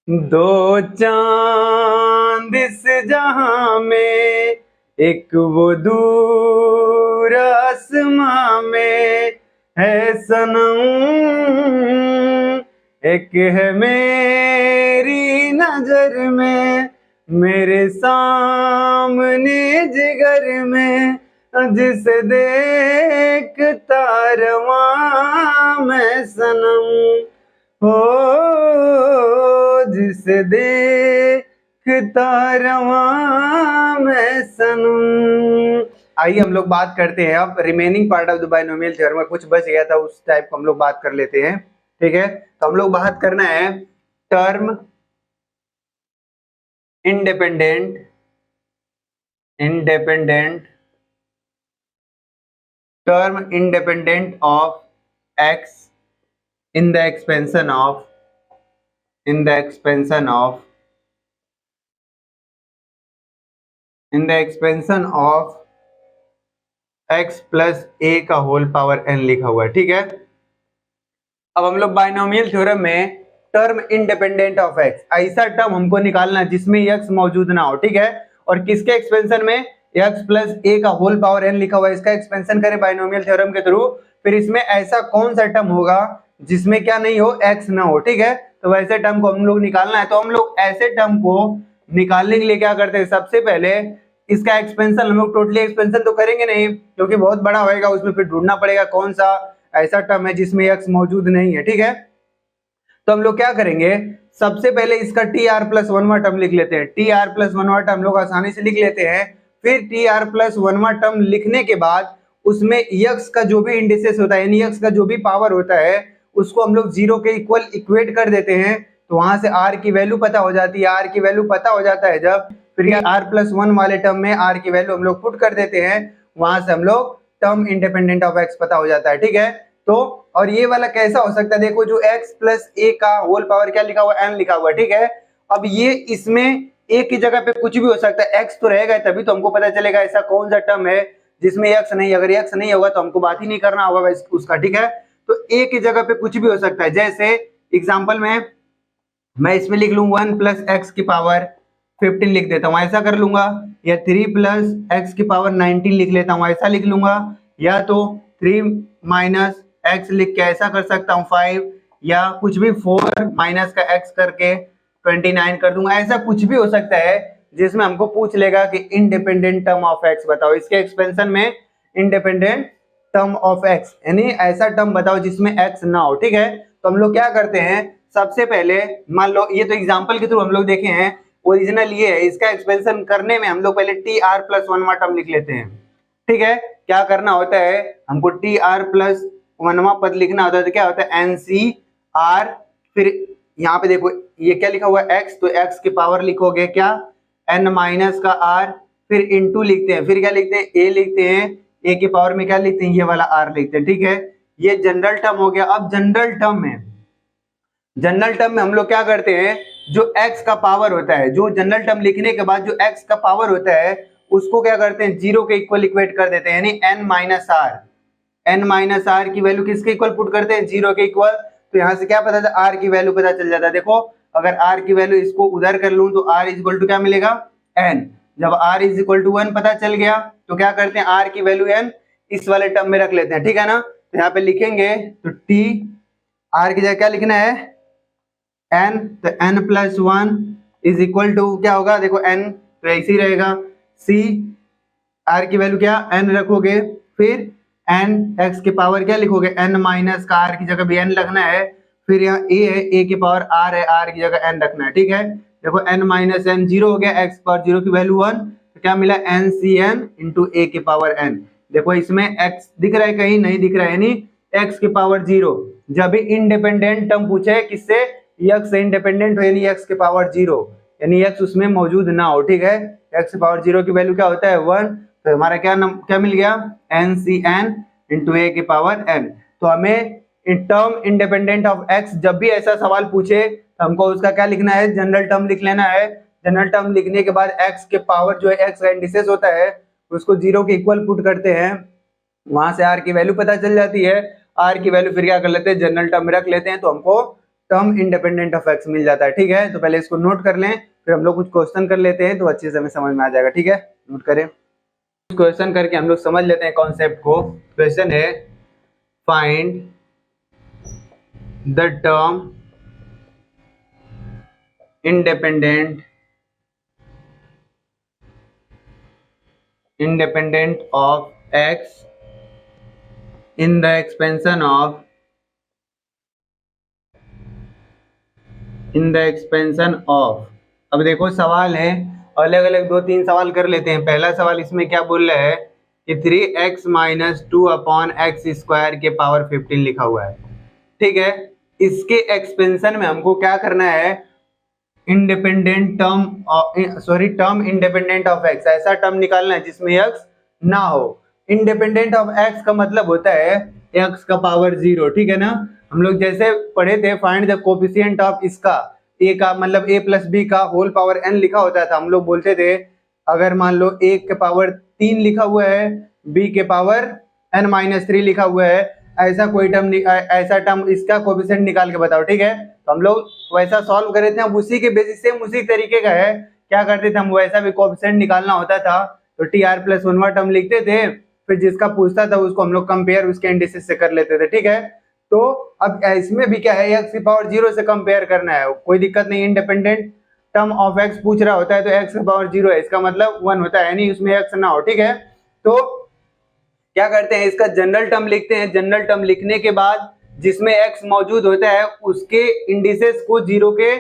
दो चांद इस जहां में, एक वो दूर आसमां में है सनम, एक है मेरी नजर में, मेरे सामने जिगर में, जिसे देखता रवां मैं सनम, हो जिसे देखता रवां मैं सनम। आइए हम लोग बात करते हैं अब remaining part of the binomial theorem में, कुछ बच गया था उस टाइप को हम लोग बात कर लेते हैं। ठीक है, तो हम लोग बात करना है term independent term independent of x in the expansion of x plus a का होल पावर n लिखा हुआ है। ठीक है, अब हम लोग बाइनोमियल थ्योरम में टर्म इंडिपेंडेंट ऑफ x, ऐसा टर्म हमको निकालना है जिसमें x मौजूद ना हो। ठीक है, और किसके एक्सपेंशन में, x प्लस a का होल पावर n लिखा हुआ है, इसका एक्सपेंशन करें बाइनोमियल थ्योरम के थ्रू, फिर इसमें ऐसा कौन सा टर्म होगा जिसमें क्या नहीं हो, x ना हो। ठीक है, तो वैसे टर्म को हम लोग निकालना है। तो हम लोग ऐसे टर्म को निकालने के लिए क्या करते हैं, सबसे पहले इसका एक्सपेंशन, हम लोग टोटली एक्सपेंशन तो करेंगे नहीं क्योंकि बहुत बड़ा होएगा, उसमें फिर ढूंढना पड़ेगा कौन सा ऐसा टर्म है जिसमें x मौजूद नहीं है। ठीक है, तो हम लोग क्या करेंगे, सबसे पहले इसका टी आर प्लस वनवा टर्म लिख लेते हैं। टी आर प्लस वनवा टर्म हम लोग आसानी से लिख लेते हैं। फिर टी आर प्लस वनवा टर्म लिखने के बाद उसमें x का जो भी इंडिसेस होता है, यानी x का जो भी पावर होता है, उसको हम लोग जीरो के इक्वल इक्वेट कर देते हैं। तो वहां से r की वैल्यू पता हो जाती है। r की वैल्यू पता हो जाता है जब, फिर r प्लस वन वाले टर्म में r की वैल्यू हम लोग पुट कर देते हैं, वहां से हम लोग टर्म इंडिपेंडेंट ऑफ x पता हो जाता है। ठीक है, तो और ये वाला कैसा हो सकता है, देखो जो x प्लस a का होल पावर क्या लिखा हुआ है, n लिखा हुआ है। ठीक है, अब ये इसमें a की जगह पे कुछ भी हो सकता है, x तो रहेगा तभी तो हमको पता चलेगा ऐसा कौन सा टर्म है जिसमें x नहीं। अगर x नहीं होगा तो हमको बात ही नहीं करना होगा उसका। ठीक है, तो a की जगह पे कुछ भी हो सकता है। जैसे एग्जाम्पल में मैं इसमें लिख लूँ 1 प्लस एक्स की पावर 15 लिख देता हूँ, ऐसा कर लूंगा, या 3 प्लस एक्स की पावर 19 लिख लेता हूँ, ऐसा लिख लूंगा, या तो 3 माइनस एक्स लिख के ऐसा कर सकता हूँ 5, या कुछ भी 4 माइनस का एक्स करके 29 कर दूंगा। ऐसा कुछ भी हो सकता है जिसमें हमको पूछ लेगा कि इंडिपेंडेंट टर्म ऑफ एक्स बताओ, इसके एक्सपेंशन में इंडिपेंडेंट टर्म ऑफ एक्स, यानी ऐसा टर्म बताओ जिसमें एक्स ना हो। ठीक है, तो हम लोग क्या करते हैं, सबसे पहले मान लो ये तो एग्जांपल के थ्रू हम लोग देखे हैं, ओरिजिनल ये है, इसका एक्सपेंशन करने में हम लोग पहले टी आर प्लस वनवा टर्म लिख लेते हैं। ठीक है, क्या करना होता है, हमको टी आर प्लस वनवा पद लिखना होता है, तो क्या होता है एन सी आर, फिर यहाँ पे देखो ये क्या लिखा हुआ है एक्स, तो एक्स की पावर लिखोगे क्या एन माइनस का आर, फिर इनटू लिखते हैं, फिर क्या लिखते हैं ए लिखते हैं, ए की पावर में क्या लिखते हैं ये वाला आर लिखते हैं। ठीक है, ये जनरल टर्म हो गया। अब जनरल टर्म में हम लोग क्या करते हैं, जो x का पावर होता है, जो जनरल टर्म लिखने के बाद जो x का पावर होता है उसको क्या करते हैं जीरो के इक्वल इक्वेट कर देते हैं, यानी n माइनस आर की वैल्यू किसके इक्वल पुट करते हैं, जीरो के इक्वल। तो यहाँ से क्या पता था, r की वैल्यू पता चल जाता है। देखो अगर r की वैल्यू इसको उधर कर लूं तो r इज इक्वल टू क्या मिलेगा n। जब r इज इक्वल टू 1 पता चल गया तो क्या करते हैं, r की वैल्यू n इस वाले टर्म में रख लेते हैं। ठीक है ना, तो यहाँ पे लिखेंगे तो t r की जगह क्या लिखना है n, तो n plus one is equal to क्या होगा, देखो n तो ऐसे ही रहेगा, c r की वैल्यू क्या n रखोगे, फिर n x की पावर क्या लिखोगे n माइनस का r की जगह भी n लगना है, फिर यहाँ a है, a की पावर r है, r की जगह n रखना है। ठीक है, देखो n माइनस n जीरो हो गया, x पावर जीरो की वैल्यू 1, तो क्या मिला n c n into a की पावर n। देखो इसमें x दिख रहा है, कहीं नहीं दिख रहा है, यानी x की पावर जीरो। जब भी इंडिपेंडेंट टर्म पूछे किससे, x से इंडिपेंडेंट हो, यानी x की पावर जीरो, यानी x उसमें मौजूद ना हो। ठीक है, x की पावर जीरो की वैल्यू क्या होता है 1, तो हमारा क्या मिल गया एन सी एन इंटू ए की पावर n। तो हमें टर्म इंडिपेंडेंट ऑफ x जब भी ऐसा सवाल पूछे तो हमको उसका क्या लिखना है, जनरल टर्म लिख लेना है। जनरल टर्म लिखने के बाद x के पावर जो है x का इंडिसेस होता है उसको जीरो के इक्वल पुट करते हैं, वहां से r की वैल्यू पता चल जाती है। r की वैल्यू फिर क्या कर लेते हैं, जनरल टर्म में रख लेते हैं, तो हमको टर्म इंडिपेंडेंट ऑफ एक्स मिल जाता है। ठीक है, तो पहले इसको नोट कर लें, फिर हम लोग कुछ क्वेश्चन कर लेते हैं तो अच्छे से हमें समझ में आ जाएगा। ठीक है, नोट करें, कुछ क्वेश्चन करके हम लोग समझ लेते हैं कॉन्सेप्ट को। क्वेश्चन है find the term independent of x in the expansion of अब देखो सवाल है, अलग अलग 2-3 सवाल कर लेते हैं। पहला सवाल इसमें क्या बोल रहा है कि 3x माइनस 2/x² के पावर 15 लिखा हुआ है। ठीक है, इसके एक्सपेंशन में हमको क्या करना है, टर्म इंडिपेंडेंट ऑफ एक्स, ऐसा टर्म निकालना है जिसमें एक्स ना हो। इंडिपेंडेंट ऑफ एक्स का मतलब होता है एक्स का पावर 0। ठीक है ना, हम लोग जैसे पढ़े थे फाइंड द कोफिशिएंट ऑफ इसका, ए का मतलब a प्लस बी का होल पावर n लिखा होता था। हम लोग बोलते थे अगर मान लो a के पावर 3 लिखा हुआ है, b के पावर n-3 लिखा हुआ है, ऐसा कोई टर्म, ऐसा टर्म इसका कोफिशिएंट निकाल के बताओ। ठीक है, तो हम लोग वैसा सॉल्व कर रहे थे, हम उसी के बेसिस से उसी तरीके का है, क्या करते थे हम वैसा भी कोफिशिएंट निकालना होता था तो tr+1 टर्म लिखते थे, फिर जिसका पूछता था उसको हम लोग कंपेयर उसके इंडिसेस से कर लेते थे। ठीक है, तो अब इसमें भी क्या है, x की पावर 0 से कंपेयर करना है, कोई दिक्कत नहीं। इंडिपेंडेंट टर्म ऑफ x पूछ रहा होता है तो x की पावर 0 है, इसका मतलब 1 होता है, नहीं उसमें x ना हो। ठीक है, तो क्या करते हैं, इसका जनरल टर्म लिखते हैं। जनरल टर्म लिखने के बाद जिसमें x मौजूद होता है उसके इंडिसेस को 0 के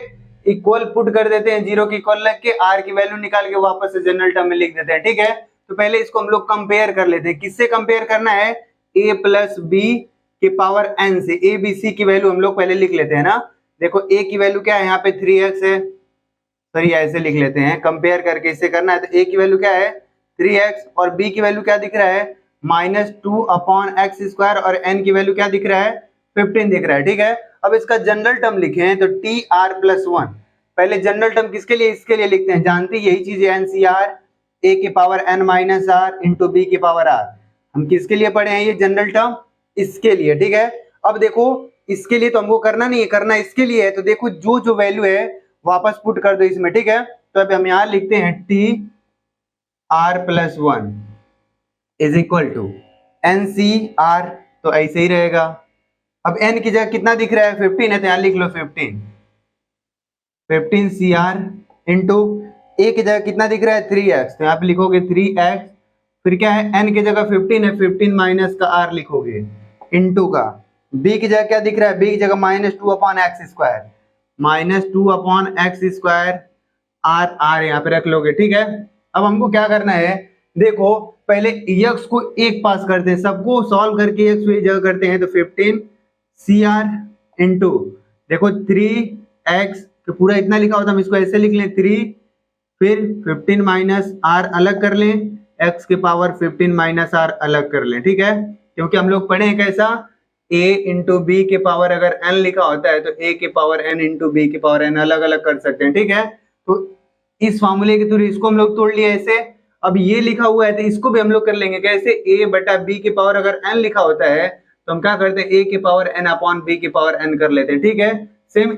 इक्वल पुट कर देते हैं, 0 के इक्वल रख के r की वैल्यू निकाल के वापस से जनरल टर्म में लिख देते हैं। ठीक है, तो पहले इसको हम लोग कंपेयर कर लेते हैं। किससे कंपेयर करना है, a प्लस बी के पावर n से। a b c की वैल्यू हम लोग पहले लिख लेते हैं ना। देखो a की वैल्यू क्या है, यहाँ पे 3x है, सॉरी ऐसे लिख लेते हैं, कंपेयर करके इससे करना है। तो a की वैल्यू क्या है 3x और b की वैल्यू क्या दिख रहा है -2/x² और n की वैल्यू क्या दिख रहा है 15 दिख रहा है। ठीक है, अब इसका जनरल टर्म लिखें तो tr+1। पहले जनरल टर्म किसके लिए, इसके लिए लिखते हैं, जानते यही चीज है NCR, a की पावर n-r इंटू b की पावर r। हम किसके लिए पढ़े हैं ये जनरल टर्म, इसके लिए। ठीक है, अब देखो इसके लिए तो हमको करना नहीं है, करना इसके लिए है। तो देखो जो जो वैल्यू है वापस पुट कर दो इसमें। ठीक है, तो अब हम यहाँ लिखते हैं tr+1 is equal to NCR, तो ऐसे ही रहेगा। अब n की जगह कितना दिख रहा है 15 है, तो यहाँ लिख लो 15 CR इंटू a की जगह कितना दिख रहा है 3x, तो यहाँ पे लिखोगे 3x, फिर क्या है n की जगह 15 है, 15 माइनस का r लिखोगे इंटू का, b की जगह क्या दिख रहा है, b की जगह -2/x² r यहाँ पे रख लोगे। ठीक है, अब हमको क्या करना है, देखो पहले x को एक पास करते हैं, सबको सॉल्व करके x की जगह करते हैं, तो 15 CR इंटू देखो 3x तो पूरा इतना लिखा होता है, हम इसको ऐसे लिख लें 3, फिर 15 माइनस r अलग कर लें, x के पावर 15 माइनस r अलग कर लें। ठीक है, क्योंकि हम लोग पढ़े हैं कैसा, a इंटू बी के पावर अगर n लिखा होता है तो a के पावर n इंटू बी के पावर n अलग अलग कर सकते हैं। ठीक है, तो इस फार्मूले के थ्रू इसको हम लोग तोड़ लिया ऐसे। अब ये लिखा हुआ है तो इसको भी हम लोग कर लेंगे कैसे, a बटा b के पावर अगर n लिखा होता है तो हम क्या करते हैं a के पावर n अपॉन b के पावर n कर लेते हैं। ठीक है, सेम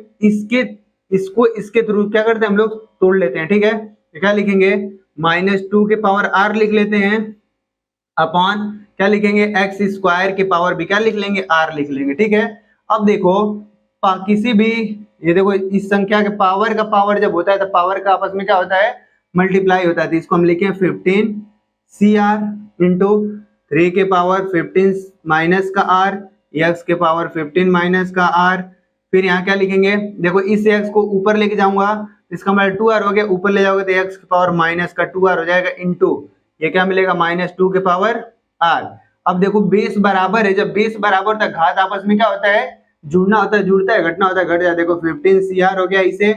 इसको इसके थ्रू क्या करते हैं हम लोग तोड़ लेते हैं। ठीक है, तो क्या लिखेंगे -2 के पावर r लिख लेते हैं अपॉन क्या लिखेंगे x² के पावर b क्या लिख लेंगे r लिख लेंगे। ठीक है, अब देखो किसी भी, ये देखो इस संख्या के पावर का पावर जब होता है तो पावर का आपस में क्या होता है मल्टीप्लाई होता है, तो इसको हम लिखें 15 CR इंटू 3 के पावर 15 माइनस का r, x के पावर 15 माइनस का r, फिर यहाँ क्या लिखेंगे, देखो इस x को ऊपर लेके जाऊंगा इसका मतलब 2r हो गया, ऊपर ले जाओगे तो x के पावर माइनस का 2r हो जाएगा इंटू ये क्या मिलेगा -2 के पावर r। अब देखो बेस बराबर है, जब बेस बराबर तक घात आपस में क्या होता है जुड़ना होता है, जुड़ता है, घटना होता है, घट जाता है। देखो 15 CR हो गया, इसे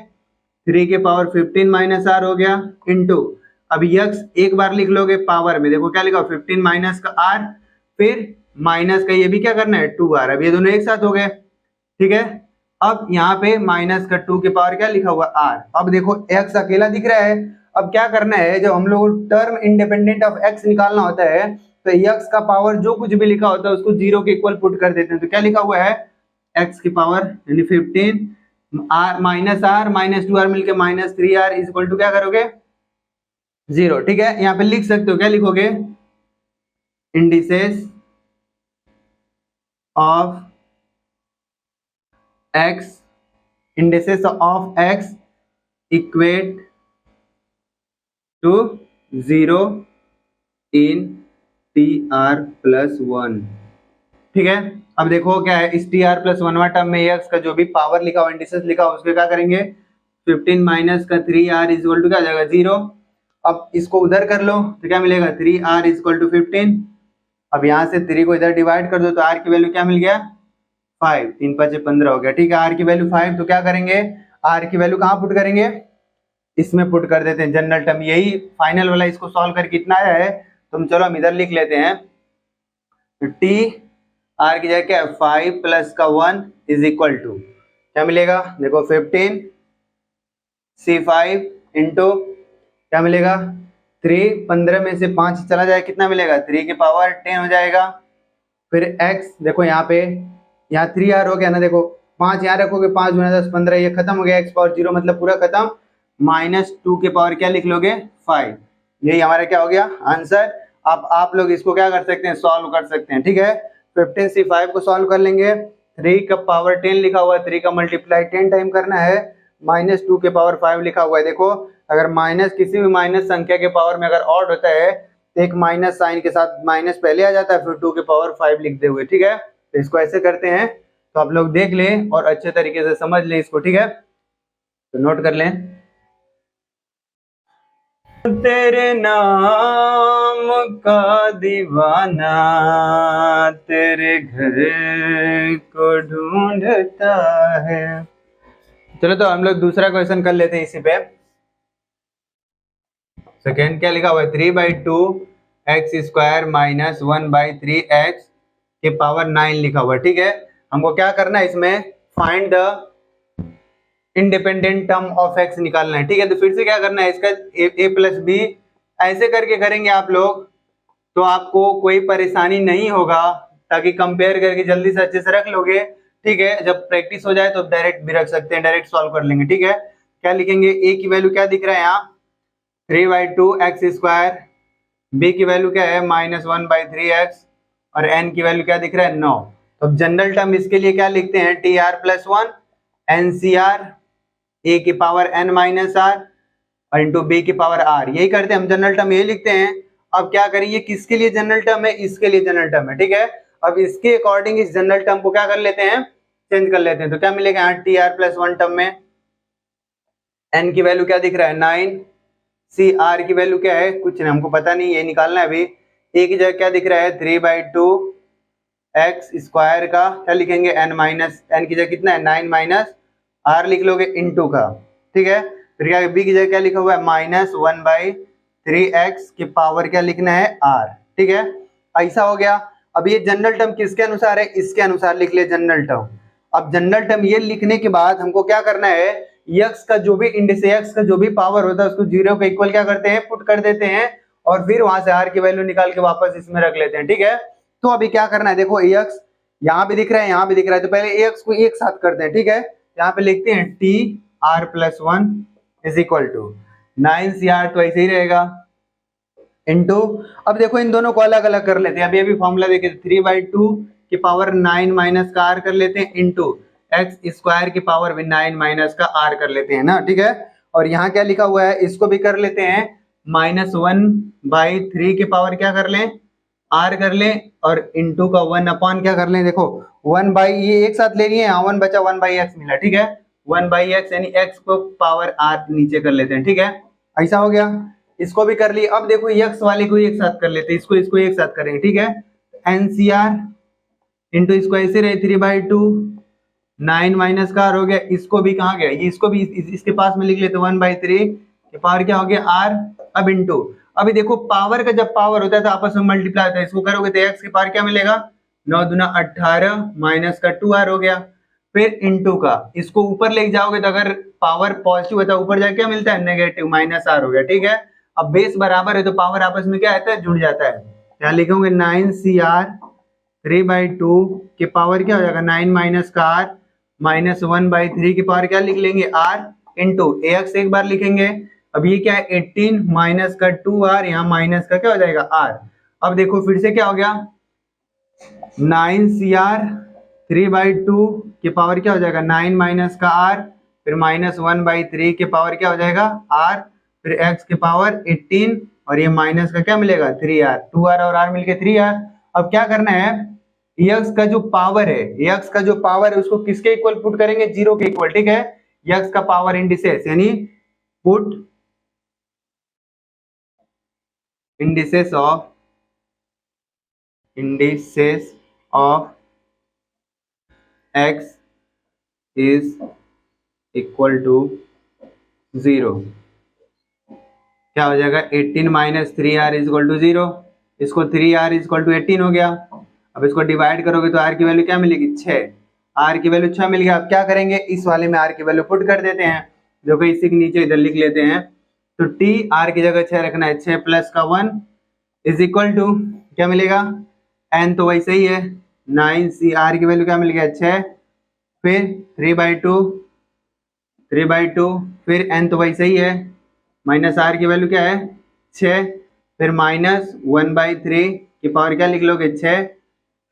3 के पावर 15 माइनस r हो गया इंटू अब x एक बार लिख लोगे पावर में, देखो क्या लिखा 15 माइनस का r, फिर माइनस का ये भी क्या करना है 2r, अब ये दोनों एक साथ हो गए। ठीक है, अब यहाँ पे माइनस का 2 के पावर क्या लिखा हुआ r। अब देखो x अकेला दिख रहा है, अब क्या करना है जब हम लोग टर्म इंडिपेंडेंट ऑफ x निकालना होता है तो x का पावर जो कुछ भी लिखा होता है उसको 0 के इक्वल पुट कर देते हैं। तो क्या लिखा हुआ है x की पावर यानी 15 आर माइनस 2r मिलके -3r इज इक्वल टू क्या करोगे 0। ठीक है, यहाँ पे लिख सकते हो, क्या लिखोगे, indices of x, indices of x equate to 0 in tr+1। ठीक है, अब देखो क्या है, इस tr+1 टर्म में एक्स का जो भी पावर लिखा हुआ, इंडिसेस लिखा हुआ, उसके क्या करेंगे, 15 माइनस का 3r इज इक्वल टू क्या आ जाएगा 0। अब इसको उधर कर लो तो क्या मिलेगा, 3r इज इक्वल टू 15। अब यहाँ से 3 को इधर डिवाइड कर दो तो r की वैल्यू क्या मिल गया, 5, 3 5 15 हो गया। ठीक है, r की वैल्यू 5, तो क्या करेंगे, r की वैल्यू कहाँ पुट करेंगे, इसमें पुट कर देते हैं, जनरल टर्म यही फाइनल वाला। इसको सॉल्व करके कितना आया है, तुम चलो हम इधर लिख लेते हैं, t r की जगह क्या है 5 प्लस का 1 इज इक्वल टू क्या मिलेगा, देखो 15 c5 इंटू क्या मिलेगा 3, 15 में से 5 चला जाए कितना मिलेगा, 3 की पावर 10 हो जाएगा। फिर x देखो यहाँ पे, यहाँ 3r हो गया ना, देखो 5 यहाँ रखोगे, 5 गुना 10 15, ये खत्म हो गया, x पावर 0 मतलब पूरा खत्म, -2 के पावर क्या लिख लोगे 5। यही हमारा क्या हो गया आंसर। अब आप लोग इसको क्या कर सकते हैं, सॉल्व कर सकते हैं। ठीक है, 15c5 को सॉल्व कर लेंगे, 3 का पावर 10 लिखा हुआ है, 3 का मल्टीप्लाई 10 टाइम करना है, -2 के पावर 5 लिखा हुआ है। देखो अगर माइनस किसी भी माइनस संख्या के पावर में अगर ऑड होता है तो एक माइनस साइन के साथ माइनस पहले आ जाता है, फिर 2 के पावर 5 लिखते हुए। ठीक है, तो इसको ऐसे करते हैं, तो आप लोग देख लें और अच्छे तरीके से समझ लें इसको। ठीक है, तो नोट कर लें, तेरे नाम का दीवाना तेरे घर को ढूंढता है। चलो तो हम लोग दूसरा क्वेश्चन कर लेते हैं इसी पे। सेकेंड क्या लिखा हुआ है, 3/2 एक्स स्क्वायर माइनस 1/3 एक्स के पावर 9 लिखा हुआ है। ठीक है, हमको क्या करना है, इसमें find the independent term of x निकालना है। ठीक है, तो फिर से क्या करना है, इसका a प्लस बी ऐसे करके करेंगे आप लोग, तो आपको कोई परेशानी नहीं होगा, ताकि कंपेयर करके जल्दी से अच्छे से रख लोगे। ठीक है, जब प्रैक्टिस हो जाए तो डायरेक्ट भी रख सकते हैं, डायरेक्ट सॉल्व कर लेंगे। ठीक है, क्या लिखेंगे, a की वैल्यू क्या दिख रहा है यहाँ 3/2 एक्स स्क्वायर, बी की वैल्यू क्या है -1/3 एक्स, और n की वैल्यू क्या दिख रहा है 9। तो अब जनरल टर्म इसके लिए क्या लिखते हैं, tr+1 ncr a की पावर n माइनस r और इंटू b की पावर r, यही करते हैं हम, जनरल टर्म यही लिखते हैं। अब क्या करिए, किसके लिए जनरल टर्म है, इसके लिए जनरल टर्म है। ठीक है, अब इसके अकॉर्डिंग इस जनरल टर्म को क्या कर लेते हैं, चेंज कर लेते हैं। तो क्या मिलेगा यहाँ tr+1 टर्म में n की वैल्यू क्या दिख रहा है 9, सी आर की वैल्यू क्या है, कुछ नहीं हमको पता नहीं, ये निकालना है अभी। ए की जगह क्या दिख रहा है 3/2 एक्स स्क्वायर का क्या लिखेंगे n की जगह कितना है 9 माइनस r लिख लोगे इनटू का। ठीक है, फिर क्या बी की जगह क्या लिखा हुआ है -1/3 एक्स के पावर क्या लिखना है r। ठीक है, ऐसा हो गया। अब ये जनरल टर्म किसके अनुसार है, इसके अनुसार लिख ले जनरल टर्म। अब जनरल टर्म ये लिखने के बाद हमको क्या करना है, x का जो भी इंडिस x का जो भी पावर होता है उसको 0 के इक्वल क्या करते हैं, पुट कर देते हैं, और फिर वहां से r की वैल्यू निकाल के वापस इसमें रख लेते हैं। ठीक है, तो अभी क्या करना है, देखो x यहाँ भी दिख रहा है, यहाँ भी दिख रहा है, तो पहले x को एक साथ करते हैं। ठीक है, यहाँ पे लिखते हैं tr+1 is equal to 9cr, तो ऐसे ही रहेगा इनटू, अब देखो इन दोनों को अलग अलग कर लेते हैं। अभी अभी फॉर्मूला देखे 3/2 की पावर 9 माइनस का r कर लेते हैं इनटू एक्स स्क्वायर की पावर भी 9 माइनस का r कर लेते हैं ना। ठीक है, और यहाँ क्या लिखा हुआ है, इसको भी कर लेते हैं, -1/3 की पावर क्या कर लें r कर लें, और इनटू का 1 अपॉन क्या कर लें, देखो 1 ये एक साथ ले लिए, यहाँ 1 बचा 1/x मिला। ठीक है, 1/x यानी x को पावर r नीचे कर लेते हैं। ठीक है, ऐसा हो गया, इसको भी कर लिए। अब देखो x वाले को एक साथ कर लेते हैं, इसको एक साथ करेंगे। ठीक है, ncr इंटू इसको ऐसे रहे 3/2 9 माइनस का r हो गया, इसको भी कहाँ गया, ये इसको भी इसके पास में लिख लेते 1/3 के पावर क्या हो गया r। अब इंटू, अभी देखो पावर का जब पावर होता है तो आपस में मल्टीप्लाई होता है, इसको करोगे तो x की पावर क्या मिलेगा 9 दूना 18 माइनस का 2r हो गया। फिर इंटू का, इसको ऊपर लेके जाओगे तो अगर पावर पॉजिटिव होता है ऊपर जाके क्या मिलता है नेगेटिव -r हो गया। ठीक है, अब बेस बराबर है तो पावर आपस में क्या आता है, जुड़ जाता है। यहाँ लिखोगे 9cr 3/2 के पावर क्या हो जाएगा 9 माइनस का r -1/3 की पावर क्या लिख लेंगे r इंटू ax एक बार लिखेंगे। अब ये क्या है 18 माइनस का 2r, यहाँ माइनस का क्या हो जाएगा r। अब देखो फिर से क्या हो गया 9cr 3/2 की पावर क्या हो जाएगा 9 माइनस का r, फिर -1/3 की पावर क्या हो जाएगा r, फिर x की पावर 18 और ये माइनस का क्या मिलेगा 3r, 2r और r मिलके 3r। अब क्या करना है x का जो पावर है, x का जो पावर है उसको किसके इक्वल पुट करेंगे 0 के इक्वल, ठीक है। x का पावर इंडिसेस यानी put indices of x is equal to 0। क्या हो जाएगा 18 minus 3r is equal to 0। इसको 3r इज इक्वल टू 18 हो गया। अब इसको डिवाइड करोगे तो r की वैल्यू क्या मिलेगी 6, r की वैल्यू 6 मिल गया। अब क्या करेंगे इस वाले में r की वैल्यू पुट कर देते हैं, जो कि इसी के नीचे इधर लिख लेते हैं। तो t r की जगह 6 रखना है, 6 प्लस का 1 इज इक्वल टू क्या मिलेगा n तो वैसे ही है 9cr की वैल्यू क्या मिल गया 6, फिर 3/2 फिर n तो वैसे ही है माइनस r की वैल्यू क्या है 6, फिर -1/3 की पावर क्या लिख लोगे 6,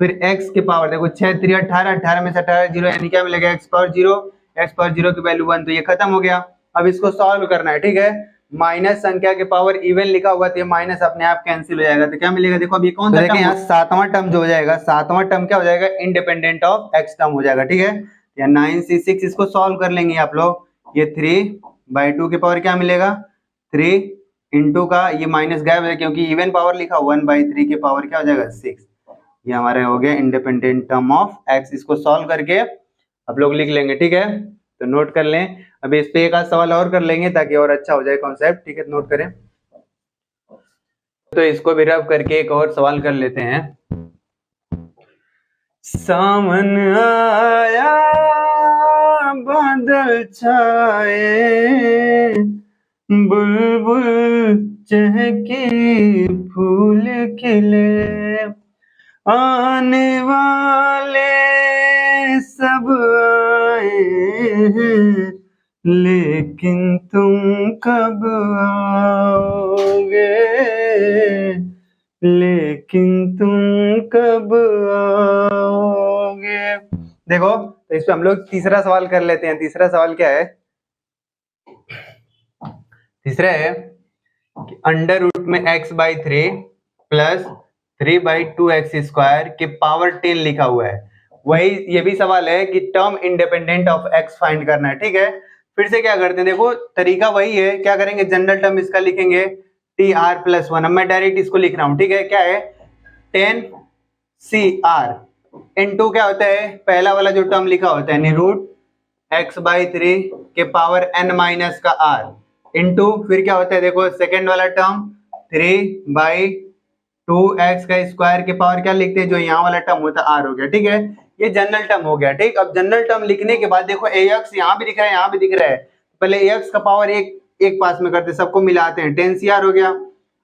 फिर x की पावर देखो 6 3 18, 18 में से 18 0 यानी क्या मिलेगा x पावर 0, x पावर 0 की वैल्यू 1, तो ये खत्म हो गया। अब इसको सॉल्व करना है, ठीक है। माइनस संख्या के पावर इवन लिखा हुआ तो ये माइनस अपने आप कैंसिल हो जाएगा, तो क्या मिलेगा देखो अब ये कौन सा टर्म, यहाँ सातवां टर्म जो हो जाएगा, सातवां टर्म क्या हो जाएगा इंडिपेंडेंट ऑफ x टर्म हो जाएगा, ठीक है। या 9c6 इसको सॉल्व कर लेंगे आप लोग। ये 3/2 की पावर क्या मिलेगा 3 इंटू का ये माइनस गायब है क्योंकि इवन पावर लिखा 1/3 की पावर क्या हो जाएगा 6। ये हमारे हो गया इंडिपेंडेंट टर्म ऑफ x। इसको सॉल्व करके आप लोग लिख लेंगे, ठीक है। तो नोट कर लें। अभी इस पे एक आध सवाल और कर लेंगे ताकि और अच्छा हो जाए कॉन्सेप्ट, ठीक है। नोट करें। तो इसको भी रब करके एक और सवाल कर लेते हैं। सावन आया बादल छाए, बुलबुल चहके फूल खिले, आने वाले सब आए हैं, लेकिन तुम कब आओगे, लेकिन तुम कब आओगे। देखो तो इस पे हम लोग तीसरा सवाल कर लेते हैं। तीसरा सवाल क्या है, तीसरा है कि अंडर रूट में x/3 प्लस 3/2x² के पावर 10 लिखा हुआ है। वही ये भी सवाल है कि term independent of x find करना है, ठीक है। फिर से क्या करते हैं, देखो तरीका वही है। क्या करेंगे जनरल टर्म इसका लिखेंगे tr+1। अब मैं डायरेक्ट इसको लिख रहा हूं, ठीक है। क्या है 10cr इनटू क्या होता है पहला वाला जो टर्म लिखा होता है रूट x/3 के पावर n माइनस का r इनटू फिर क्या होता है देखो सेकेंड वाला टर्म 3/2x का स्क्वायर के पावर क्या लिखते हैं जो यहाँ वाला टर्म होता है r हो गया, ठीक है। ये जनरल टर्म हो गया, ठीक। अब जनरल टर्म लिखने के बाद देखो ax यहाँ भी दिख रहा है यहाँ भी दिख रहा है, पहले ax का पावर एक पास में करते सबको मिलाते हैं 10cr हो गया।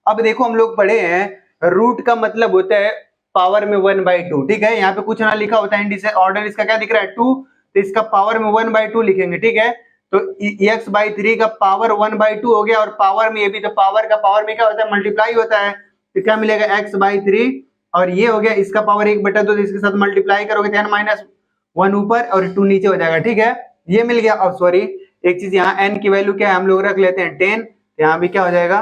अब देखो हम लोग पढ़े हैं रूट का मतलब होता है पावर में 1/2, ठीक है। यहाँ पे कुछ ना लिखा होता है इंडिसेस, ऑर्डर इसका क्या दिख रहा है 2, तो इसका पावर में 1/2 लिखेंगे, ठीक है। तो x/3 का पावर 1/2 हो गया और पावर में ये भी, तो पावर का पावर में क्या होता है मल्टीप्लाई होता है, तो क्या मिलेगा x/3 और ये हो गया इसका पावर 1/2, तो इसके साथ मल्टीप्लाई करोगे तो n-1 ऊपर और 2 नीचे हो जाएगा, ठीक है। ये मिल गया। और सॉरी एक चीज यहाँ n की वैल्यू क्या है हम लोग रख लेते हैं 10, तो यहाँ भी क्या हो जाएगा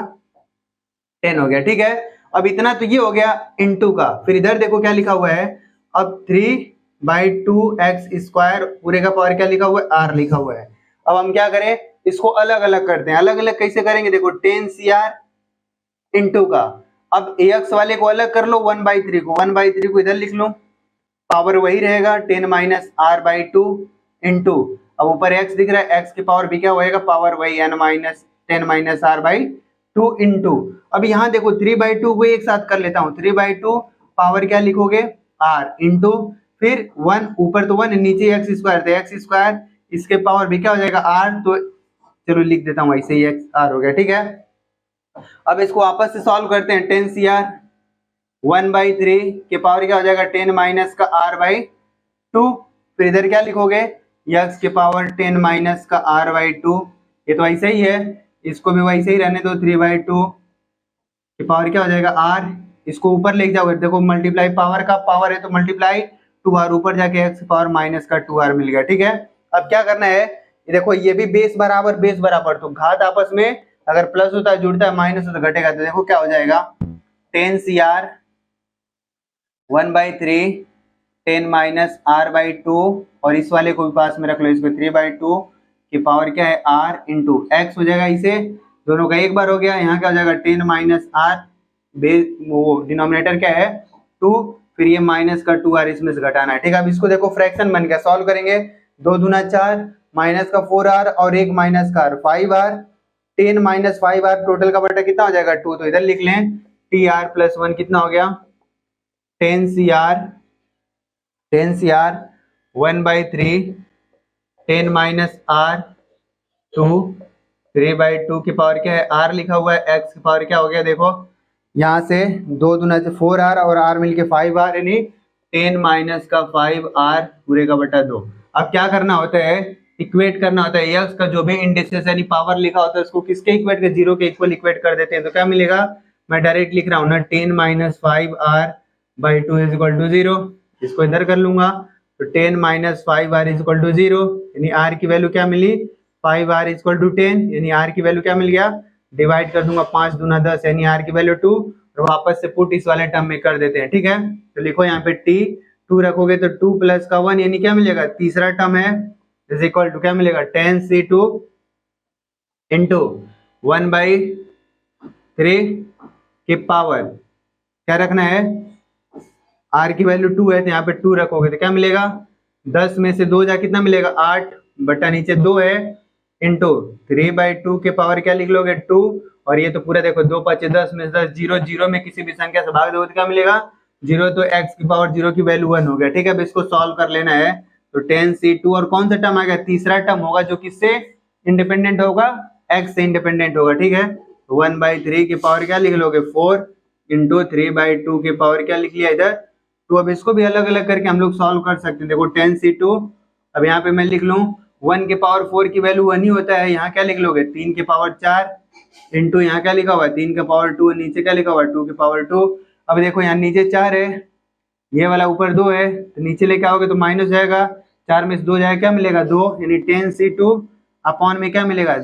10 हो गया, ठीक है। अब इतना तो ये हो गया इनटू का, फिर इधर देखो क्या लिखा हुआ है, अब 3/2x² पूरे का पावर क्या लिखा हुआ है r लिखा हुआ है। अब हम क्या करें इसको अलग अलग करते हैं। अलग अलग कैसे करेंगे देखो 10cr इनटू का, अब ax वाले को अलग कर लो 1/3 को, 1/3 को इधर लिख लो, पावर वही रहेगा 10 माइनस r/2 इनटू, अब ऊपर x दिख रहा है x की पावर भी क्या होएगा पावर वही n-10 माइनस r/2 इनटू, अब यहाँ देखो 3/2 को एक साथ कर लेता हूँ, 3/2 पावर क्या लिखोगे r इनटू फिर 1 ऊपर तो 1 नीचे x², तो x² इसके पावर भी क्या हो जाएगा r, तो चलो लिख देता हूँ ऐसे ही r हो गया, ठीक है। अब इसको आपस से सॉल्व करते हैं 10cr 1/3 के पावर क्या हो जाएगा 10 माइनस का r/2, फिर इधर क्या लिखोगे x की पावर 10 माइनस का r/2, ये तो ऐसे ही है, इसको भी वैसे ही रहने दो, 3/2 की पावर क्या हो जाएगा r, इसको ऊपर लेके जाओगे, देखो मल्टीप्लाई पावर का पावर है तो मल्टीप्लाई 2r, ऊपर जाके x की पावर माइनस का 2r मिल गया। ठीक है, अब क्या करना है, ये देखो ये भी बेस बराबर, तो घात आपस में अगर प्लस होता है जुड़ता है, माइनस होता है घटेगा, तो देखो क्या हो जाएगा 10 CR 1/3 10 माइनस r/2, और इस वाले को भी पास में रख लो, इसको 3/2 की पावर क्या है r इंटू एक्स हो जाएगा, इसे दोनों का एक बार हो गया, यहाँ क्या हो जाएगा 10 माइनस r, वो डिनोमिनेटर क्या है 2, फिर ये माइनस का 2r इसमें से घटाना है। ठीक है, अब इसको देखो फ्रैक्शन बन गया, सॉल्व करेंगे, 2 दूना 4 माइनस का 4r और 1 माइनस का 5r, 10 माइनस 5r टोटल का बटा कितना हो जाएगा 2, तो इधर लिख लें tr प्लस 1 कितना हो गया 10 CR 1/3 10 माइनस r 2 3/2 की पावर क्या है r लिखा हुआ है, x की पावर क्या हो गया, देखो यहाँ से 2 दूना 4r और r मिलके 5r, यानी 10 माइनस का 5r पूरे का बटा 2। अब क्या करना होता है, इक्वेट करना होता है, x का जो भी इंडिसेस यानी पावर लिखा होता है उसको किसके इक्वेट कर, 0 के इक्वल इक्वेट कर देते हैं, तो क्या मिलेगा, मैं डायरेक्ट लिख रहा हूँ ना 10 minus 5r/2 is equal to 0, इसको इधर कर लूंगा, तो 10 minus 5r is equal to 0, यानी r की वैल्यू क्या मिली 5r इज इक्वल टू 10, यानी r की वैल्यू क्या मिल गया, डिवाइड कर दूंगा 5 दूना 10, यानी r की वैल्यू 2, और वापस से पुट इस वाले टर्म में कर देते हैं। ठीक है, तो लिखो यहाँ पे t 2 रखोगे तो 2 प्लस का 1 यानी क्या मिलेगा, तीसरा टर्म है, इज इक्वल टू क्या मिलेगा 10c2 इंटू 1/3 की पावर क्या रखना है, r की वैल्यू 2 है तो यहाँ पे 2 रखोगे तो क्या मिलेगा, 10 में से 2 जा कितना मिलेगा 8 बटा नीचे 2 है, इंटू 3/2 के पावर क्या लिख लोगे 2, और ये तो पूरा देखो 2 5 10 में से 10, 0 0 में किसी भी संख्या से भाग दोगे तो क्या मिलेगा 0, तो x की पावर 0 की वैल्यू 1 हो गया। ठीक है, अब इसको सॉल्व कर लेना है, तो 10c2 और कौन सा टर्म आ गया, तीसरा टर्म होगा जो किससे इंडिपेंडेंट होगा, x से इंडिपेंडेंट होगा। ठीक है, 1/3 की पावर क्या लिख लोगे 4 इंटू 3/2 की पावर क्या लिख लिया इधर 2। अब इसको भी अलग अलग करके हम लोग सॉल्व कर सकते हैं, देखो 10c2, अब यहाँ पे मैं लिख लूँ 1 के पावर 4 की वैल्यू 1 ही होता है, यहाँ क्या लिख लोगे 3 के पावर 4 इंटू यहाँ क्या लिखा हुआ है 3 के पावर 2, नीचे क्या लिखा हुआ है 2 के पावर 2। अब देखो यहाँ नीचे 4 है, ये वाला ऊपर 2 है, तो नीचे लेके आओगे तो माइनस जाएगा, 4 में से 2 जाएगा क्या मिलेगा 2, यानी 10c2 अपॉन में क्या मिलेगा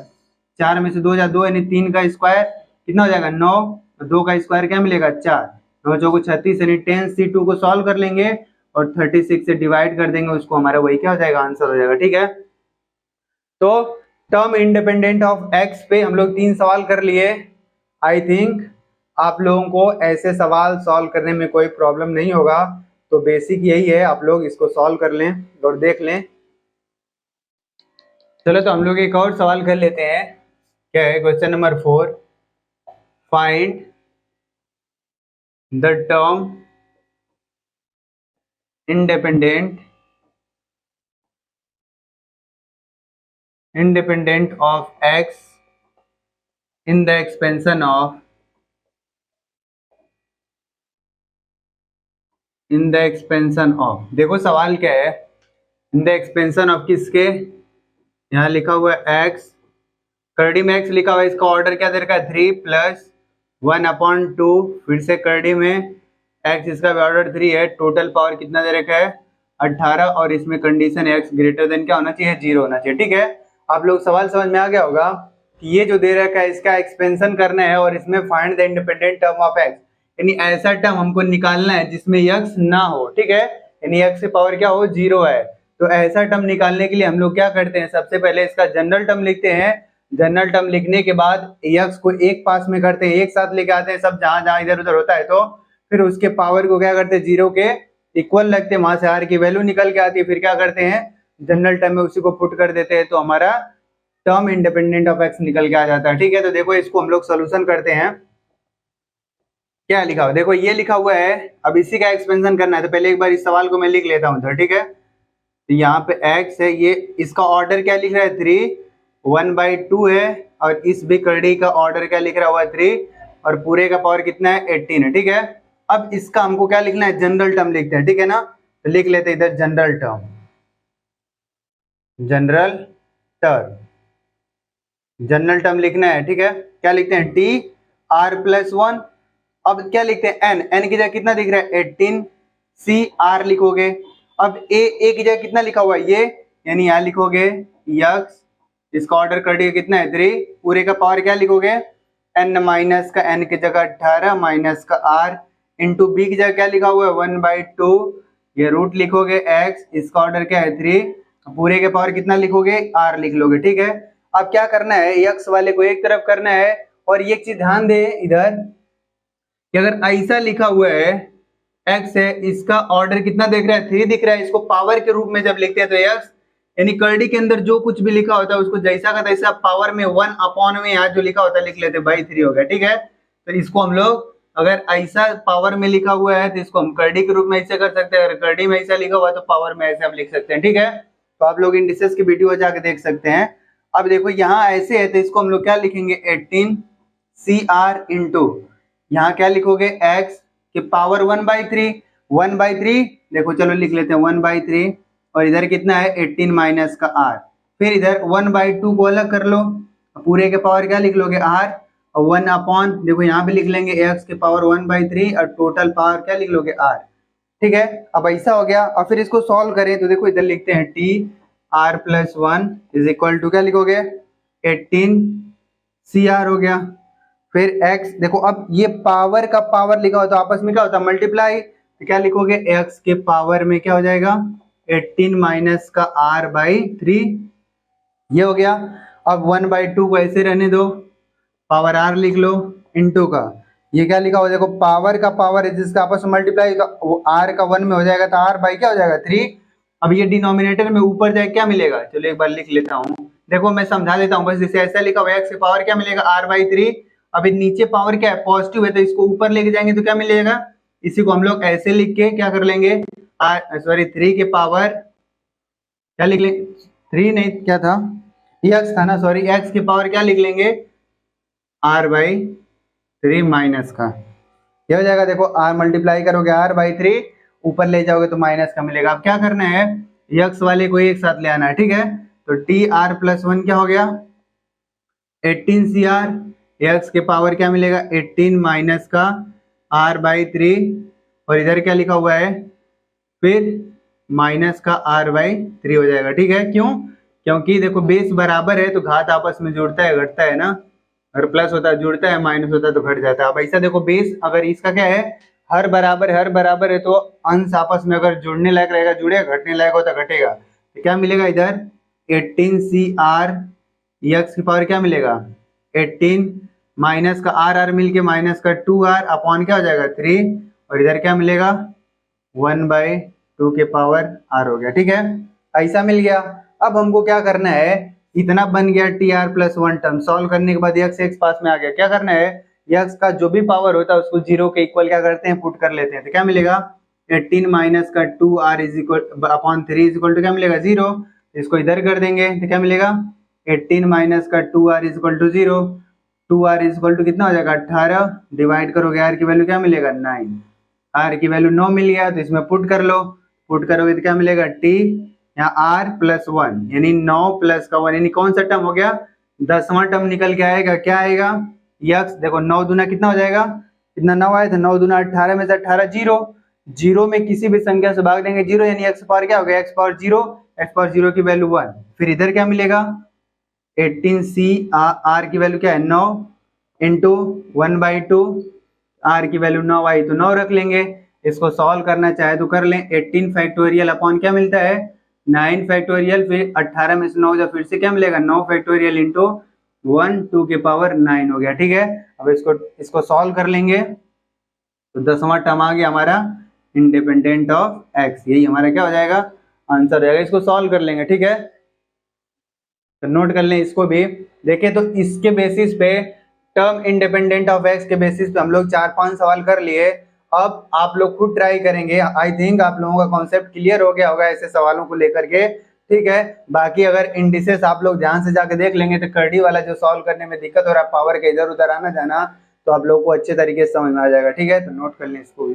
4 में से 2 जा 2, यानी 3 का स्क्वायर कितना हो जाएगा 9, 2 का स्क्वायर क्या मिलेगा 4, 9 चौको 36, यानी 10c2 को सॉल्व कर लेंगे और 36 से डिवाइड कर देंगे उसको, हमारा वही क्या हो जाएगा आंसर हो जाएगा। ठीक है, तो टर्म इंडिपेंडेंट ऑफ x पे हम लोग 3 सवाल कर लिए। आई थिंक आप लोगों को ऐसे सवाल सॉल्व करने में कोई प्रॉब्लम नहीं होगा, तो बेसिक यही है, आप लोग इसको सॉल्व कर लें और देख लें। चलो तो हम लोग एक और सवाल कर लेते हैं, क्या है question number 4, find the term independent of x in the expansion of देखो सवाल क्या है, इन द एक्सपेंशन ऑफ किसके, यहाँ लिखा हुआ है x, कर्डी में x लिखा हुआ है, इसका ऑर्डर क्या दे रखा है 3 प्लस 1/2, फिर से कर्डी में x, इसका भी ऑर्डर 3 है, टोटल पावर कितना दे रखा है 18, और इसमें कंडीशन x ग्रेटर देन क्या होना चाहिए 0 होना चाहिए। ठीक है, आप लोग सवाल समझ में आ गया होगा कि ये जो दे रखा है इसका एक्सपेंशन करना है और इसमें find the independent term of x, यानी ऐसा टर्म हमको निकालना है जिसमें x ना हो। ठीक है, यानी x की पावर क्या हो 0 है, तो ऐसा टर्म निकालने के लिए हम लोग क्या करते हैं, सबसे पहले इसका जनरल टर्म लिखते हैं, जनरल टर्म लिखने के बाद x को एक पास में करते हैं, एक साथ लेके आते हैं सब, जहां जहां इधर उधर होता है, तो फिर उसके पावर को क्या करते हैं 0 के इक्वल लगते हैं, वहां से r की वैल्यू निकल के आती है, फिर क्या करते हैं जनरल टर्म में उसी को पुट कर देते हैं, तो हमारा टर्म इंडिपेंडेंट ऑफ x निकल के आ जाता है। ठीक है, तो देखो इसको हम लोग सोल्यूशन करते हैं, क्या लिखा हुआ देखो ये लिखा हुआ है, अब इसी का एक्सपेंशन करना है, तो पहले एक बार इस सवाल को मैं लिख लेता हूँ। ठीक है, तो यहाँ पे x है, ये इसका ऑर्डर क्या लिख रहा है 3, 1/2 है, और इस भी कर्डी का ऑर्डर क्या लिख रहा हुआ है 3, और पूरे का पावर कितना है 18 है। ठीक है, अब इसका हमको क्या लिखना है जनरल टर्म लिखते हैं। ठीक है ना, तो लिख लेते हैं इधर general term, general term, general term लिखना है, ठीक है। क्या लिखते हैं, टी आर प्लस वन। अब क्या लिखते हैं, एन, एन की जगह कितना दिख रहा है 18, सी आर लिखोगे। अब ए की जगह कितना लिखा हुआ है ये, यानी यहाँ लिखोगे यक्स, इसका ऑर्डर कर दिया कितना है 3, पूरे का पावर क्या लिखोगे, एन माइनस का एन की जगह 18 माइनस का आर इंटू बी की जगह क्या लिखा हुआ है 1/2, ये रूट लिखोगे एक्स, इसका ऑर्डर क्या है 3, पूरे के पावर कितना लिखोगे आर लिख लोगे, ठीक है। अब क्या करना है, एक्स वाले को एक तरफ करना है, और ये चीज ध्यान दे इधर कि अगर ऐसा लिखा हुआ है एक्स है, इसका ऑर्डर कितना दिख रहा है 3 दिख रहा है, इसको पावर के रूप में जब लिखते हैं तो एक्स, यानी कर्डी के अंदर जो कुछ भी लिखा होता है उसको जैसा का तैसा पावर में 1 में यहाँ जो लिखा होता है लिख लेते हैं, बाई 3 हो गया, ठीक है। तो इसको हम लोग अगर ऐसा पावर में लिखा हुआ है तो इसको हम कर्डी के रूप में ऐसे कर सकते हैं, अगर कर्डी में ऐसा लिखा हुआ है तो पावर में ऐसे हम लिख सकते हैं, ठीक है। तो आप लोग इंडिसेस की वीडियो जाके देख सकते हैं। अब देखो यहाँ ऐसे है तो इसको हम लोग क्या लिखेंगे 18 सी आर इंटू यहाँ क्या लिखोगे x के पावर 1/3, 1/3 देखो चलो लिख लेते हैं 1/3, और इधर कितना है 18 माइनस का r, फिर इधर 1/2 को अलग कर लो, पूरे के पावर क्या लिख लोगे r, और 1 अपॉन देखो यहाँ पे लिख लेंगे x के पावर 1/3 और टोटल पावर क्या लिख लोगे r, ठीक है। अब ऐसा हो गया, और फिर इसको सॉल्व करें तो देखो इधर लिखते हैं t r plus 1 is equal to क्या लिखोगे 18 सी आर हो गया, फिर x देखो अब ये पावर का पावर लिखा होता है आपस में क्या होता है मल्टीप्लाई, तो क्या लिखोगे x के पावर में क्या हो जाएगा 18 माइनस का r/3, ये हो गया। अब 1/2 को ऐसे रहने दो, पावर r लिख लो, इंटू का ये क्या लिखा हो, देखो पावर का पावर है जिसका आपस में मल्टीप्लाई तो r का 1 में हो जाएगा तो r बाई क्या हो जाएगा 3। अब ये डिनोमिनेटर में ऊपर जाए क्या मिलेगा, चलो एक बार लिख लेता हूँ, देखो मैं समझा देता हूँ बस, जैसे ऐसा लिखा हुआ है x के पावर क्या मिलेगा r/3, अभी नीचे पावर क्या है पॉजिटिव है तो इसको ऊपर लेके जाएंगे तो क्या मिलेगा, इसी को हम लोग ऐसे लिख के क्या कर लेंगे सॉरी 3 के पावर क्या लिख लेंगे 3 नहीं क्या था x था ना, सॉरी x के पावर क्या लिख लेंगे r/3 माइनस का, ये हो जाएगा देखो r मल्टीप्लाई करोगे r/3 ऊपर ले जाओगे तो माइनस का मिलेगा। अब क्या करना है x वाले को एक साथ ले आना है, ठीक है। तो टी आर प्लस 1 क्या हो गया 18 सी आर, एक्स के पावर क्या मिलेगा 18 माइनस का r/3, और इधर क्या लिखा हुआ है फिर माइनस का r/3 हो जाएगा, ठीक है। क्यों, क्योंकि देखो बेस बराबर है तो घात आपस में जुड़ता है घटता है ना, अगर प्लस होता है जुड़ता है, माइनस होता है तो घट जाता है। अब ऐसा देखो बेस अगर इसका क्या है हर बराबर है तो अंश आपस में अगर जुड़ने लायक रहेगा जुड़ेगा, घटने लायक होता घटेगा, तो क्या मिलेगा इधर 18 सी आर, एक्स की पावर क्या मिलेगा 18 माइनस का आर मिलके माइनस का 2r अपॉन क्या हो जाएगा 3, और इधर क्या मिलेगा 1/2 के पावर r हो गया, ठीक है। ऐसा मिल गया। अब हमको क्या करना है, इतना बन गया T R plus 1 term, solve करने के बाद x पास में आ गया, क्या करना है x का जो भी पावर होता है उसको 0 के इक्वल क्या करते हैं पुट कर लेते हैं, तो क्या मिलेगा 18 माइनस का 2r is equal upon 3 is equal to क्या मिलेगा 0, इसको इधर कर देंगे तो क्या मिलेगा 18 माइनस का 2r is equal to 0, 2r is equal to कितना हो जाएगा 18, डिवाइड करोगे r की वैल्यू क्या मिलेगा 9, r की वैल्यू 9 मिल गया तो इसमें पुट कर लो, पुट करोगे तो क्या मिलेगा t यहाँ r प्लस 1 यानी 9 प्लस का 1 यानी कौन सा टर्म हो गया 10वां टर्म निकल के आएगा, क्या आएगा x, देखो 9 दूना कितना हो जाएगा, कितना 9 आया था 9 दूना 18 में से 18 जीरो, जीरो में किसी भी संख्या से भाग देंगे जीरो, यानी x पावर क्या हो गया x पावर 0, x पावर 0 की वैल्यू 1, फिर इधर क्या मिलेगा 18 सी आर की वैल्यू क्या है 9 इंटू 1/2, आर की वैल्यू 9 आई तो 9 रख लेंगे, इसको सॉल्व करना चाहे तो कर लें, 18 फैक्टोरियल अपॉन क्या मिलता है 9 फैक्टोरियल, फिर 18 में से 9 जा फिर से क्या मिलेगा 9 फैक्टोरियल इंटू 1 2 के पावर 9 हो गया, ठीक है। अब इसको सॉल्व कर लेंगे तो 10वां टर्म आ गया हमारा इंडिपेंडेंट ऑफ x, यही हमारा क्या हो जाएगा आंसर हो जाएगा। इसको सॉल्व कर लेंगे, ठीक है, तो नोट कर लें इसको भी। देखें तो इसके बेसिस पे टर्म इंडिपेंडेंट ऑफ x के बेसिस पे हम लोग 4-5 सवाल कर लिए। अब आप लोग खुद ट्राई करेंगे, आई थिंक आप लोगों का कॉन्सेप्ट क्लियर हो गया होगा ऐसे सवालों को लेकर के, ठीक है। बाकी अगर इंडिसेस आप लोग ध्यान से जाके देख लेंगे तो कर्डी वाला जो सॉल्व करने में दिक्कत हो रहा है पावर के इधर उधर आना जाना, तो आप लोगों को अच्छे तरीके से समझ में आ जाएगा, ठीक है। तो नोट कर लें इसको भी।